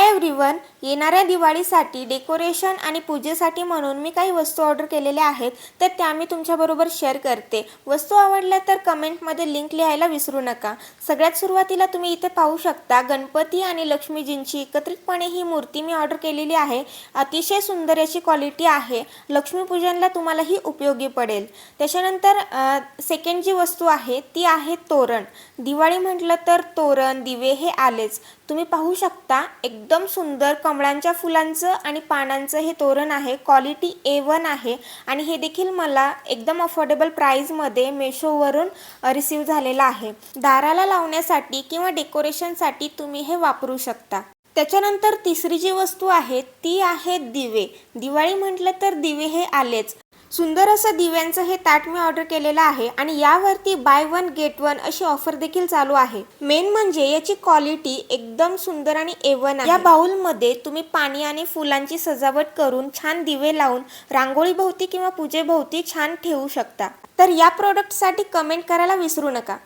Everyone, येणाऱ्या दिवाळीसाठी decoration आणि पूजेसाठी म्हणून मी काही वस्तू ऑर्डर केलेल्या आहेत, तर त्या मी तुमच्याबरोबर शेअर करते। वस्तू आवडल्या तर कमेंटमध्ये लिंक लिहायला विसरू नका। सगळ्यात सुरुवातीला तुम्ही इथे पाहू शकता गणपती आणि लक्ष्मीजींची एकत्रितपणे ही मूर्ती मी ऑर्डर केलेली आहे। अतिशय सुंदर याची क्वालिटी आहे, लक्ष्मीपूजनला तुम्हाला ही उपयोगी पडेल। त्याच्यानंतर सेकंड जी वस्तू आहे ती आहे तोरण। दिवाळी म्हटलं तर तोरण दिवे हे आलेच। तुम्ही पाहू शकता एकदम सुंदर कमळांच्या फुलांचं आणि पानांचं हे तोरण आहे। क्वालिटी A1 आहे आणि हे देखील मला एकदम अफोर्डेबल प्राइसमध्ये मेशोवरून रिसीव झालेला आहे। दाराला लावण्यासाठी किंवा डेकोरेशनसाठी तुम्ही हे वापरू शकता। त्याच्यानंतर तिसरी जी वस्तू आहे ती आहे दिवे। दिवाळी म्हटलं तर दिवे हे आलेच। सुंदर असं दिव्यांचं हे ताट मी ऑर्डर केलेलं आहे आणि यावरती बाय वन गेट वन अशी ऑफर देखील चालू आहे। मेन म्हणजे याची क्वालिटी एकदम सुंदर आणि A1 आहे। या बाउलमध्ये तुम्ही पाणी आणि फुलांची सजावट करून छान दिवे लावून रांगोळी भोवती किंवा पूजेभोवती छान ठेवू शकता। तर या प्रोडक्टसाठी कमेंट करायला विसरू नका।